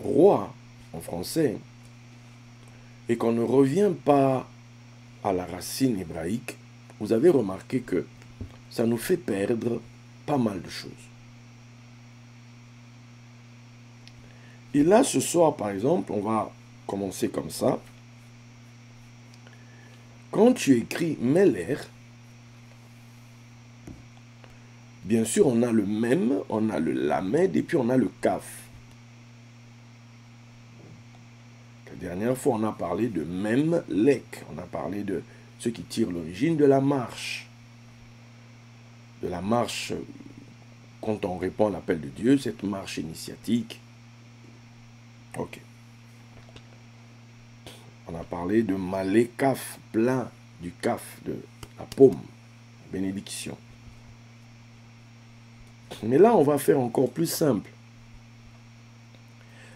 roi en français, et qu'on ne revient pas à la racine hébraïque, vous avez remarqué que ça nous fait perdre pas mal de choses. Et là, ce soir, par exemple, on va commencer comme ça. Quand tu écris Meller, bien sûr, on a le Mem, on a le Lamed, et puis on a le Kaf. La dernière fois, on a parlé de Mem Lek. On a parlé de ce qui tire l'origine de la marche. De la marche, quand on répond à l'appel de Dieu, cette marche initiatique. Ok. On a parlé de Malé Kaf, plein du Kaf, de la paume, bénédiction. Mais là, on va faire encore plus simple.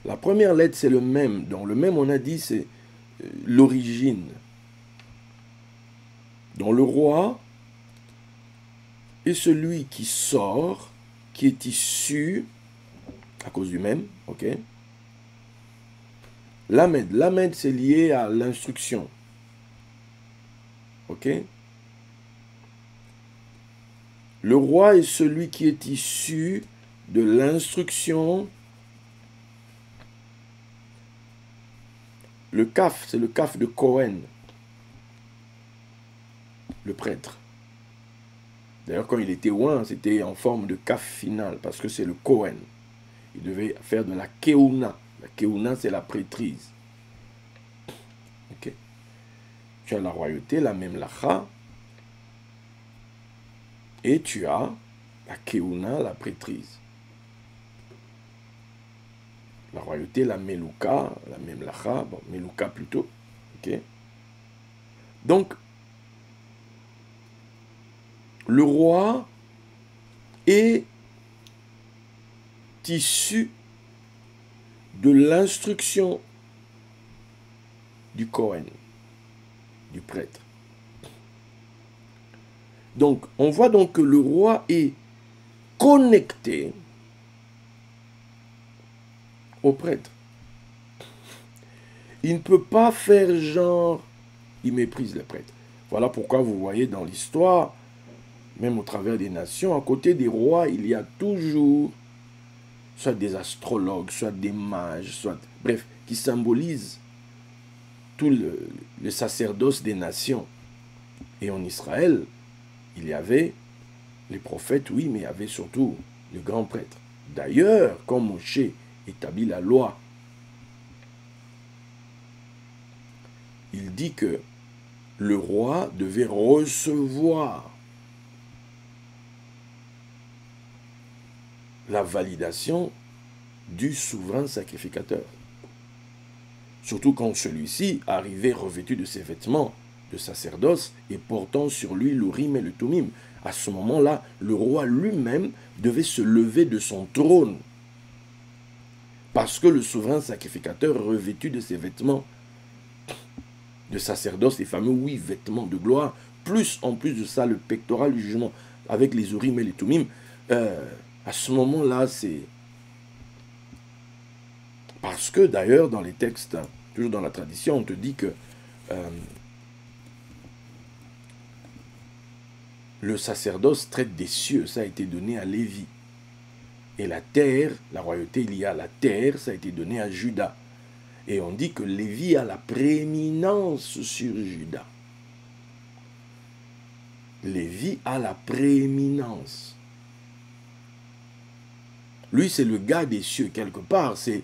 La première lettre, c'est le même. Donc le même, on a dit, c'est l'origine. Donc le roi est celui qui sort, qui est issu, à cause du même, ok. Lamed. Lamed, c'est lié à l'instruction. Ok. Le roi est celui qui est issu de l'instruction. Le Kaf, c'est le Kaf de Cohen, le prêtre. D'ailleurs, quand il était oint, c'était en forme de Kaf final, parce que c'est le Cohen. Il devait faire de la Keuna. La Keuna, c'est la prêtrise. Ok. Tu as la royauté, la Memlacha, et tu as la Keuna, la prêtrise. La royauté, la Meluka, la Memlacha, bon, Meluka plutôt. Ok. Donc, le roi est issu de l'instruction du Cohen, du prêtre. Donc, on voit donc que le roi est connecté au prêtre. Il ne peut pas faire genre, il méprise le prêtre. Voilà pourquoi vous voyez dans l'histoire, même au travers des nations, à côté des rois, il y a toujours soit des astrologues, soit des mages, soit, bref, qui symbolisent tout le sacerdoce des nations. Et en Israël, il y avait les prophètes, oui, mais il y avait surtout le grand prêtre. D'ailleurs, quand Moshe établit la loi, il dit que le roi devait recevoir la validation du souverain sacrificateur. Surtout quand celui-ci arrivait revêtu de ses vêtements de sacerdoce et portant sur lui l'urim et le tumim. À ce moment-là, le roi lui-même devait se lever de son trône. Parce que le souverain sacrificateur revêtu de ses vêtements de sacerdoce, les fameux 8 vêtements de gloire, plus en plus de ça, le pectoral du jugement, avec les urim et les tumim, à ce moment-là, c'est... Parce que d'ailleurs, dans les textes, toujours dans la tradition, on te dit que le sacerdoce traite des cieux, ça a été donné à Lévi. Et la terre, la royauté, il y a la terre, ça a été donné à Juda. Et on dit que Lévi a la prééminence sur Juda. Lévi a la prééminence. Lui, c'est le gars des cieux, quelque part. C'est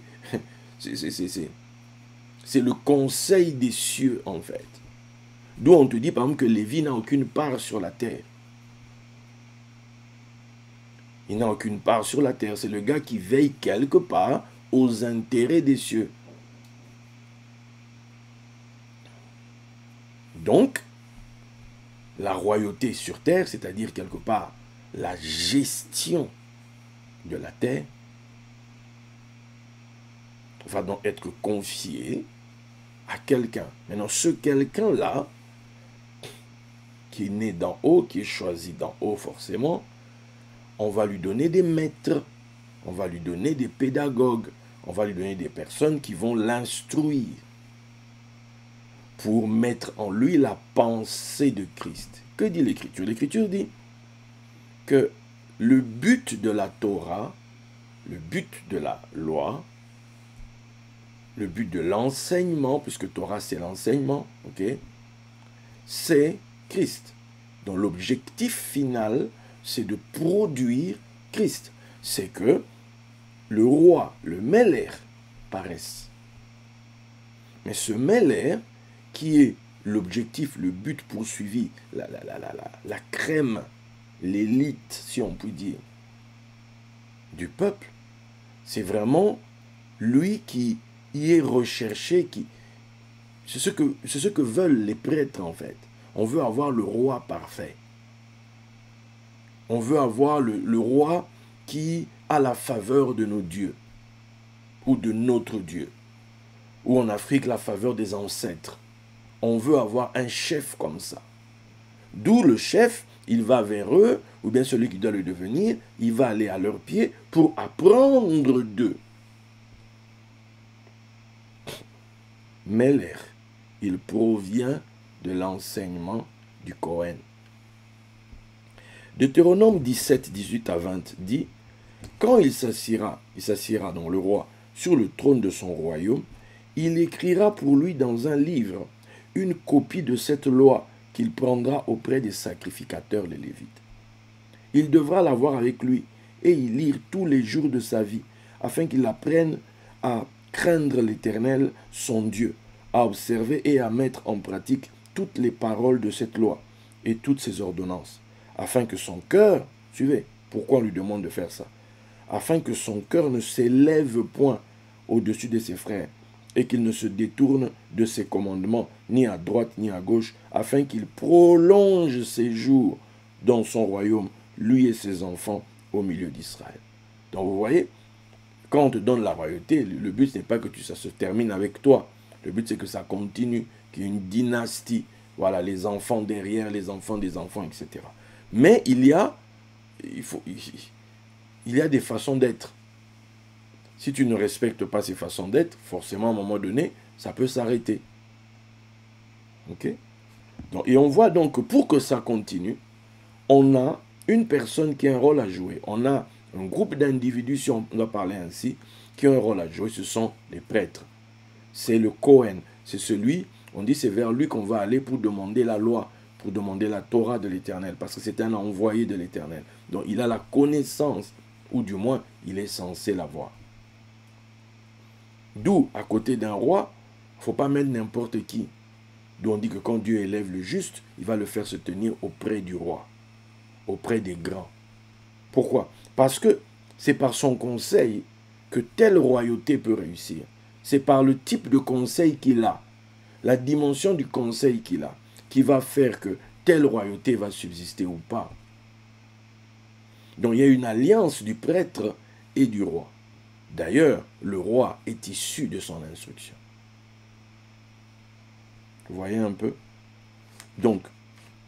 le conseil des cieux, en fait. D'où on te dit, par exemple, que Lévi n'a aucune part sur la terre. Il n'a aucune part sur la terre. C'est le gars qui veille quelque part aux intérêts des cieux. Donc, la royauté sur terre, c'est-à-dire quelque part la gestion de la terre, va donc être confiée à quelqu'un. Maintenant, ce quelqu'un-là, qui est né d'en haut, qui est choisi d'en haut forcément, on va lui donner des maîtres, on va lui donner des pédagogues, on va lui donner des personnes qui vont l'instruire pour mettre en lui la pensée de Christ. Que dit l'Écriture? L'Écriture dit que le but de la Torah, le but de la loi, le but de l'enseignement, puisque Torah c'est l'enseignement, ok, c'est Christ. Donc l'objectif final, c'est de produire Christ. C'est que le roi, le Meller, paraisse. Mais ce Meller, qui est l'objectif, le but poursuivi, la crème, l'élite, si on peut dire, du peuple, c'est vraiment lui qui y est recherché, c'est ce que veulent les prêtres en fait. On veut avoir le roi parfait. On veut avoir le roi qui a la faveur de nos dieux, ou de notre Dieu, ou en Afrique la faveur des ancêtres. On veut avoir un chef comme ça. D'où le chef, il va vers eux, ou bien celui qui doit le devenir, il va aller à leurs pieds pour apprendre d'eux. Meller, il provient de l'enseignement du Cohen. Deutéronome 17, 18 à 20 dit, « Quand il s'assiera donc le roi, sur le trône de son royaume, il écrira pour lui dans un livre une copie de cette loi qu'il prendra auprès des sacrificateurs les Lévites. Il devra l'avoir avec lui et y lire tous les jours de sa vie, afin qu'il apprenne à craindre l'Éternel, son Dieu, à observer et à mettre en pratique toutes les paroles de cette loi et toutes ses ordonnances, afin que son cœur, suivez, pourquoi on lui demande de faire ça, afin que son cœur ne s'élève point au-dessus de ses frères, et qu'il ne se détourne de ses commandements, ni à droite ni à gauche, afin qu'il prolonge ses jours dans son royaume, lui et ses enfants, au milieu d'Israël. » Donc vous voyez, quand on te donne la royauté, le but n'est pas que ça se termine avec toi. Le but c'est que ça continue, qu'il y ait une dynastie. Voilà, les enfants derrière, les enfants des enfants, etc. Mais il y a des façons d'être. Si tu ne respectes pas ces façons d'être, forcément, à un moment donné, ça peut s'arrêter. Ok? Donc, et on voit donc que pour que ça continue, on a une personne qui a un rôle à jouer. On a un groupe d'individus, si on doit parler ainsi, qui ont un rôle à jouer. Ce sont les prêtres. C'est le Cohen. C'est celui, on dit c'est vers lui qu'on va aller pour demander la loi, pour demander la Torah de l'Éternel, parce que c'est un envoyé de l'Éternel. Donc il a la connaissance, ou du moins, il est censé l'avoir. D'où, à côté d'un roi, il ne faut pas mettre n'importe qui. D'où on dit que quand Dieu élève le juste, il va le faire se tenir auprès du roi, auprès des grands. Pourquoi? Parce que c'est par son conseil que telle royauté peut réussir. C'est par le type de conseil qu'il a, la dimension du conseil qu'il a, qui va faire que telle royauté va subsister ou pas. Donc il y a une alliance du prêtre et du roi. D'ailleurs, le roi est issu de son instruction. Vous voyez un peu? Donc,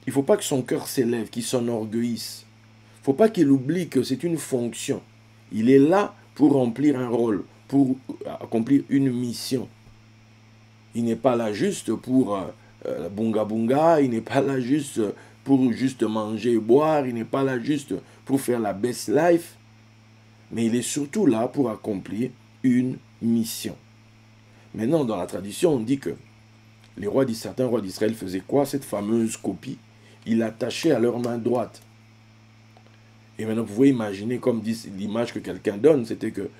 il ne faut pas que son cœur s'élève, qu'il s'enorgueillisse. Il ne faut pas qu'il oublie que c'est une fonction. Il est là pour remplir un rôle, pour accomplir une mission. Il n'est pas là juste pour bunga bunga, il n'est pas là juste pour juste manger et boire, il n'est pas là juste pour faire la best life, mais il est surtout là pour accomplir une mission. Maintenant, dans la tradition, on dit que certains rois d'Israël faisaient quoi? Cette fameuse copie, ils l'attachaient à leur main droite. Et maintenant, vous pouvez imaginer, comme dit l'image que quelqu'un donne, c'était que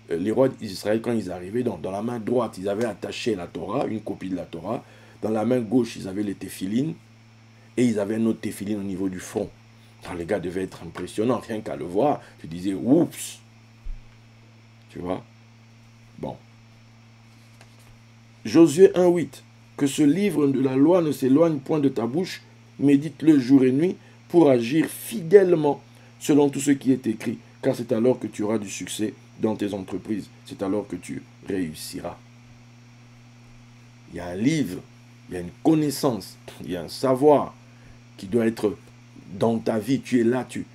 les rois d'Israël, quand ils arrivaient, dans la main droite, ils avaient attaché la Torah, une copie de la Torah. Dans la main gauche, ils avaient les téphilines. Et ils avaient un autre téphiline au niveau du front. Alors, les gars devaient être impressionnants, rien qu'à le voir. Tu disais, oups. Tu vois? Bon. Josué 1,8. Que ce livre de la loi ne s'éloigne point de ta bouche, médite-le jour et nuit, pour agir fidèlement selon tout ce qui est écrit, car c'est alors que tu auras du succès dans tes entreprises. C'est alors que tu réussiras. Il y a un livre, il y a une connaissance, il y a un savoir qui doit être dans ta vie. Tu es là, tu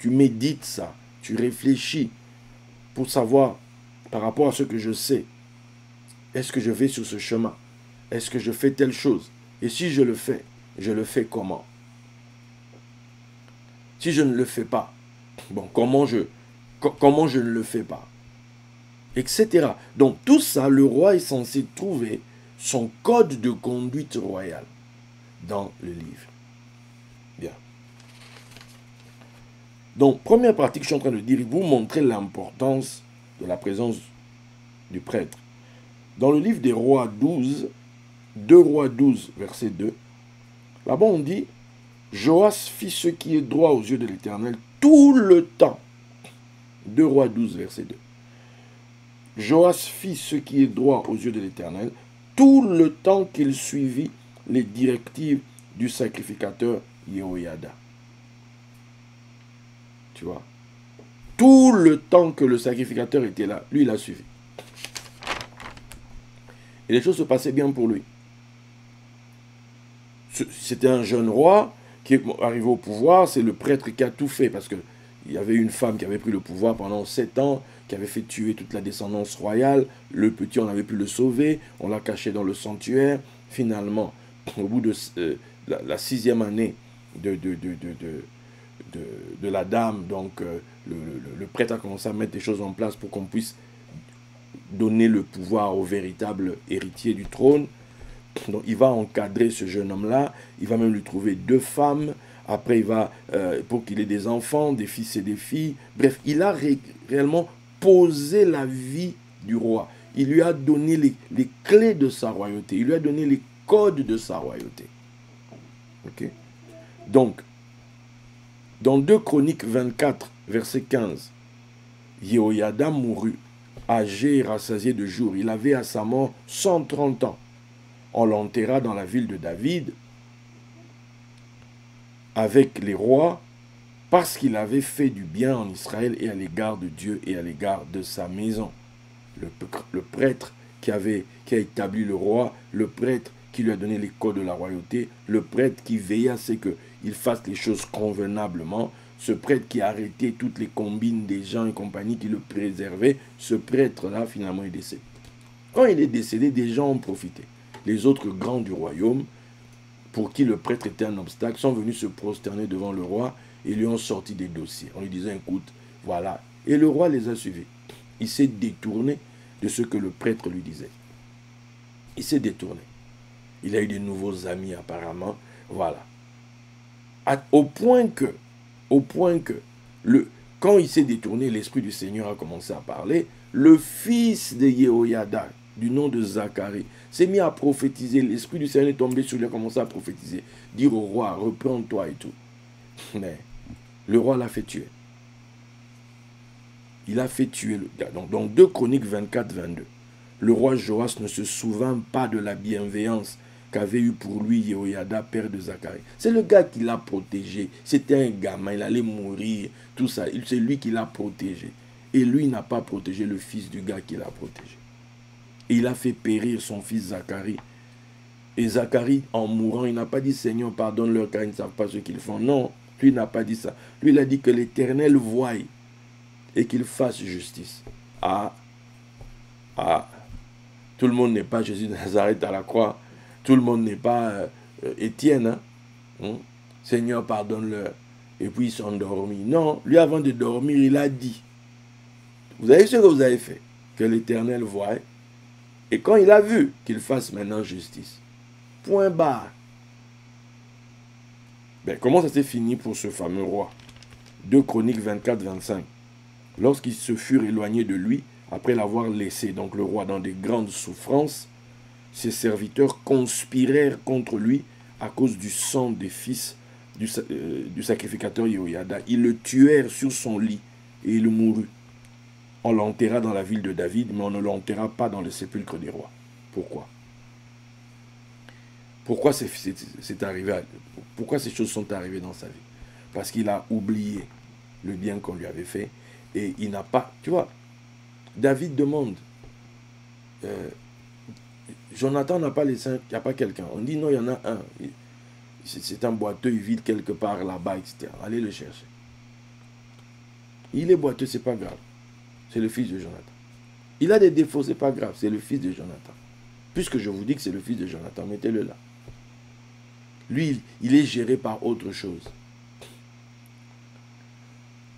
médites ça, tu réfléchis pour savoir par rapport à ce que je sais. Est-ce que je vais sur ce chemin? Est-ce que je fais telle chose? Et si je le fais comment? Si je ne le fais pas, bon, comment je ne le fais pas? Etc. Donc tout ça, le roi est censé trouver son code de conduite royale dans le livre. Bien. Donc, première pratique, je suis en train de dire, vous montrer l'importance de la présence du prêtre. Dans le livre des Rois 12, 2 Rois 12, verset 2, là-bas on dit, Joas fit ce qui est droit aux yeux de l'Éternel tout le temps. 2 Rois 12, verset 2. Joas fit ce qui est droit aux yeux de l'Éternel tout le temps qu'il suivit les directives du sacrificateur Yehoyada. Tu vois? Tout le temps que le sacrificateur était là, lui, il a suivi. Et les choses se passaient bien pour lui. C'était un jeune roi qui est arrivé au pouvoir, c'est le prêtre qui a tout fait, parce qu'il y avait une femme qui avait pris le pouvoir pendant 7 ans, qui avait fait tuer toute la descendance royale. Le petit, on avait pu le sauver, on l'a caché dans le sanctuaire. Finalement, au bout de la 6e année de la dame, donc le prêtre a commencé à mettre des choses en place pour qu'on puisse donner le pouvoir au véritable héritier du trône. Donc il va encadrer ce jeune homme-là, il va même lui trouver 2 femmes, après il va, pour qu'il ait des enfants, des fils et des filles. Bref, il a réellement posé la vie du roi. Il lui a donné les clés de sa royauté, il lui a donné les codes de sa royauté. Ok? Donc, dans 2 Chroniques 24, verset 15, Yehoyada mourut, âgé et rassasié de jours. Il avait à sa mort 130 ans. On l'enterra dans la ville de David avec les rois parce qu'il avait fait du bien en Israël et à l'égard de Dieu et à l'égard de sa maison. Le prêtre qui a établi le roi, le prêtre qui lui a donné les codes de la royauté, le prêtre qui veillait à ce qu'il fasse les choses convenablement, ce prêtre qui a arrêté toutes les combines des gens et compagnie qui le préservaient, ce prêtre-là finalement est décédé. Quand il est décédé, des gens ont profité. Les autres grands du royaume, pour qui le prêtre était un obstacle, sont venus se prosterner devant le roi et lui ont sorti des dossiers. On lui disait, écoute, voilà. Et le roi les a suivis. Il s'est détourné de ce que le prêtre lui disait. Il s'est détourné. Il a eu de nouveaux amis apparemment. Voilà. Au point que, quand il s'est détourné, l'Esprit du Seigneur a commencé à parler. Le fils de Yehoyada, du nom de Zacharie, s'est mis à prophétiser. L'Esprit du Seigneur est tombé sur lui, a commencé à prophétiser. Dire au roi, reprends-toi et tout. Mais le roi l'a fait tuer. Il a fait tuer le gars. Donc, dans 2 Chroniques 24, 22, le roi Joas ne se souvint pas de la bienveillance qu'avait eu pour lui Yehoyada, père de Zacharie. C'est le gars qui l'a protégé. C'était un gamin, il allait mourir, tout ça. C'est lui qui l'a protégé. Et lui n'a pas protégé le fils du gars qui l'a protégé. Et il a fait périr son fils Zacharie. Et Zacharie, en mourant, il n'a pas dit « Seigneur, pardonne-leur car ils ne savent pas ce qu'ils font ». Non, lui n'a pas dit ça. Lui, il a dit que l'Éternel voie et qu'il fasse justice. Tout le monde n'est pas Jésus de Nazareth à la croix. Tout le monde n'est pas Étienne. Seigneur, pardonne-leur. Et puis ils sont endormis. Non, lui, avant de dormir, il a dit, vous avez ce que vous avez fait, que l'Éternel voie. Et quand il a vu, qu'il fasse maintenant justice. Point barre. Ben, comment ça s'est fini pour ce fameux roi? 2 Chroniques 24, 25. Lorsqu'ils se furent éloignés de lui, après l'avoir laissé, donc le roi, dans des grandes souffrances, ses serviteurs conspirèrent contre lui à cause du sang des fils du sacrificateur Yehoyada. Ils le tuèrent sur son lit et il mourut. On l'enterra dans la ville de David, mais on ne l'enterra pas dans le sépulcre des rois. Pourquoi? Pourquoi c'est arrivé? Pourquoi ces choses sont arrivées dans sa vie? Parce qu'il a oublié le bien qu'on lui avait fait et il n'a pas... Tu vois, David demande... Jonathan n'a pas les saints, il n'y a pas quelqu'un. On dit non, il y en a un. C'est un boiteux, il vit quelque part là-bas, etc. Allez le chercher. Il est boiteux, c'est pas grave. C'est le fils de Jonathan. Il a des défauts, c'est pas grave, c'est le fils de Jonathan. Puisque je vous dis que c'est le fils de Jonathan, mettez-le là. Lui, il est géré par autre chose.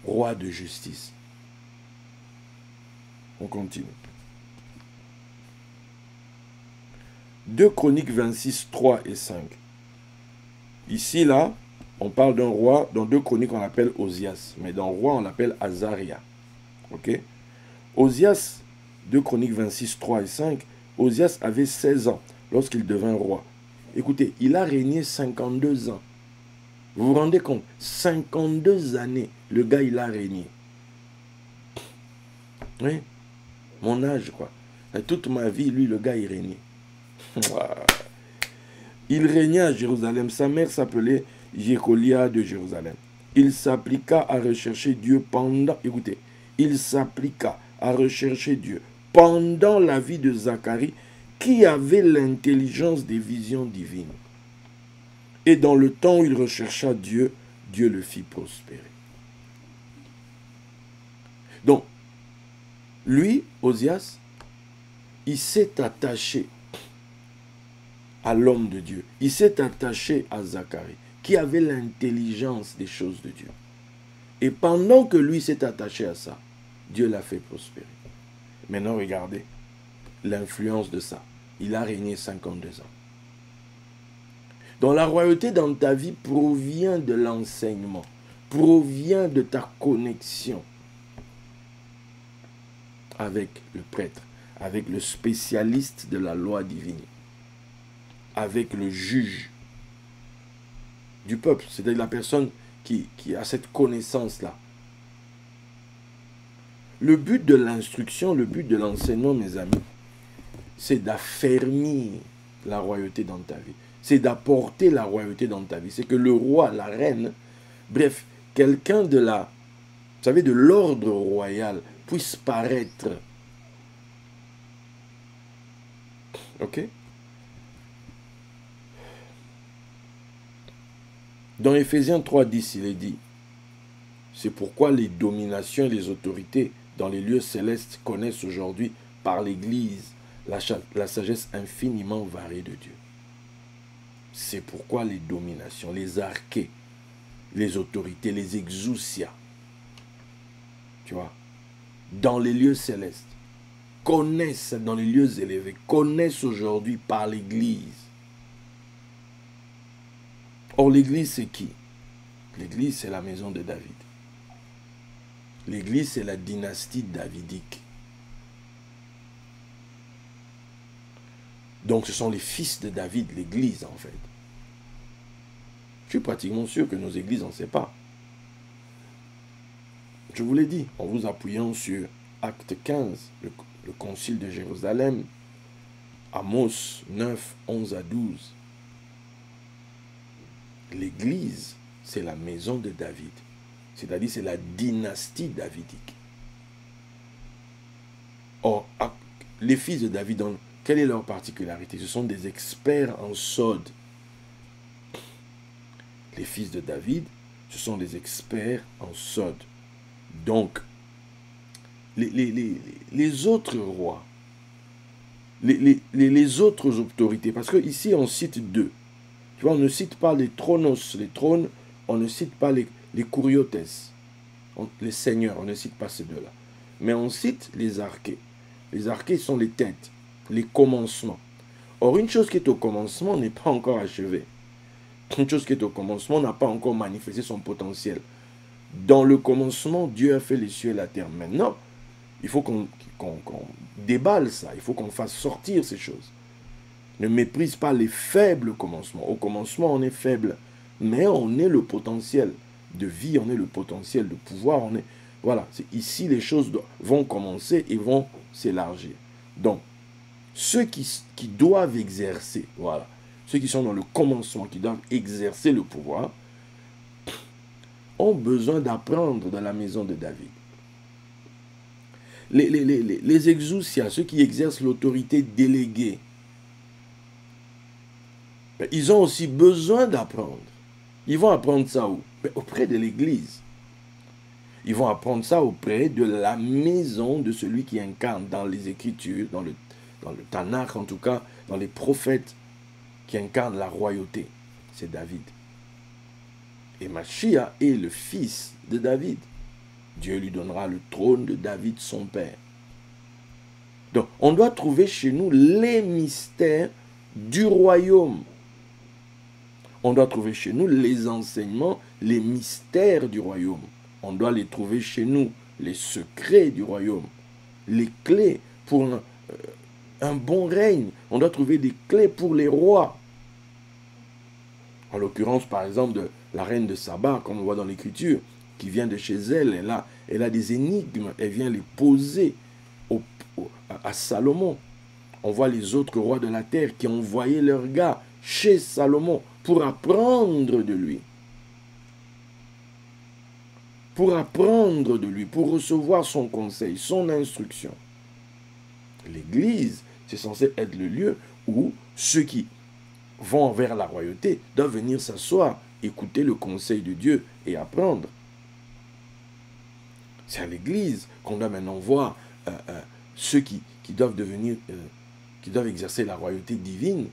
Roi de justice. On continue. 2 Chroniques 26, 3 et 5. Ici, là, on parle d'un roi. Dans 2 Chroniques, on l'appelle Osias. Mais dans roi, on l'appelle Azaria. Ok? Osias, 2 Chroniques 26, 3 et 5. Osias avait 16 ans lorsqu'il devint roi. Écoutez, il a régné 52 ans. Vous vous rendez compte? 52 années, le gars, il a régné. Oui, mon âge, quoi. Et toute ma vie, lui, le gars, il régnait. Il régnait à Jérusalem. Sa mère s'appelait Jécolia de Jérusalem. Il s'appliqua à rechercher Dieu pendant... Écoutez, il s'appliqua à rechercher Dieu pendant la vie de Zacharie, qui avait l'intelligence des visions divines. Et dans le temps où il rechercha Dieu, Dieu le fit prospérer. Donc, lui, Osias, il s'est attaché à l'homme de Dieu. Il s'est attaché à Zacharie, qui avait l'intelligence des choses de Dieu. Et pendant que lui s'est attaché à ça, Dieu l'a fait prospérer. Maintenant, regardez l'influence de ça. Il a régné 52 ans. Donc la royauté dans ta vie provient de l'enseignement, provient de ta connexion avec le prêtre, avec le spécialiste de la loi divine, avec le juge du peuple, c'est-à-dire la personne qui a cette connaissance-là. Le but de l'instruction, le but de l'enseignement, mes amis, c'est d'affermir la royauté dans ta vie. C'est d'apporter la royauté dans ta vie. C'est que le roi, la reine, bref, quelqu'un de la, vous savez, de l'ordre royal puisse paraître. Ok? Dans Éphésiens 3:10, il est dit, c'est pourquoi les dominations et les autorités dans les lieux célestes connaissent aujourd'hui par l'Église la sagesse infiniment variée de Dieu. C'est pourquoi les dominations, les archées, les autorités, les exousias, tu vois, dans les lieux célestes, connaissent, dans les lieux élevés, connaissent aujourd'hui par l'Église. Or, l'Église, c'est qui? L'Église, c'est la maison de David. L'Église, c'est la dynastie davidique. Donc, ce sont les fils de David, l'Église, en fait. Je suis pratiquement sûr que nos églises n'en savent pas. Je vous l'ai dit, en vous appuyant sur Acte 15, le concile de Jérusalem, Amos 9, 11 à 12. L'Église, c'est la maison de David. C'est-à-dire, c'est la dynastie davidique. Or, les fils de David, quelle est leur particularité? Ce sont des experts en sod. Les fils de David, ce sont des experts en sod. Donc, les autres rois, les autres autorités, parce qu'ici on cite deux. Tu vois, on ne cite pas les tronos, les trônes, on ne cite pas les kuriotes, les seigneurs, on ne cite pas ces deux-là. Mais on cite les archées. Les archées sont les têtes, les commencements. Or, une chose qui est au commencement n'est pas encore achevée. Une chose qui est au commencement n'a pas encore manifesté son potentiel. Dans le commencement, Dieu a fait les cieux et la terre. Maintenant, il faut qu'on déballe ça. Il faut qu'on fasse sortir ces choses. Ne méprise pas les faibles commencements. Au commencement, on est faible. Mais on est le potentiel de vie, on est le potentiel de pouvoir. Voilà, ici, les choses vont commencer et vont s'élargir. Donc, ceux qui doivent exercer, voilà, ceux qui sont dans le commencement, qui doivent exercer le pouvoir, ont besoin d'apprendre dans la maison de David. Les exousias, ceux qui exercent l'autorité déléguée, ils ont aussi besoin d'apprendre. Ils vont apprendre ça où? Auprès de l'Église. Ils vont apprendre ça auprès de la maison de celui qui incarne dans les Écritures, dans le Tanakh en tout cas, dans les prophètes qui incarnent la royauté. C'est David. Et Mashiach est le fils de David. Dieu lui donnera le trône de David, son père. Donc, on doit trouver chez nous les mystères du royaume. On doit trouver chez nous les enseignements, les mystères du royaume. On doit les trouver chez nous, les secrets du royaume, les clés pour un bon règne. On doit trouver des clés pour les rois. En l'occurrence, par exemple, de la reine de Saba, comme on voit dans l'Écriture, qui vient de chez elle, elle a des énigmes, elle vient les poser à Salomon. On voit les autres rois de la terre qui ont envoyé leurs gars chez Salomon pour apprendre de lui. Pour apprendre de lui, pour recevoir son conseil, son instruction. L'Église, c'est censé être le lieu où ceux qui vont vers la royauté doivent venir s'asseoir, écouter le conseil de Dieu et apprendre. C'est à l'Église qu'on doit maintenant voir ceux qui doivent devenir, qui doivent exercer la royauté divine.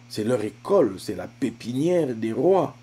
C'est leur école, c'est la pépinière des rois.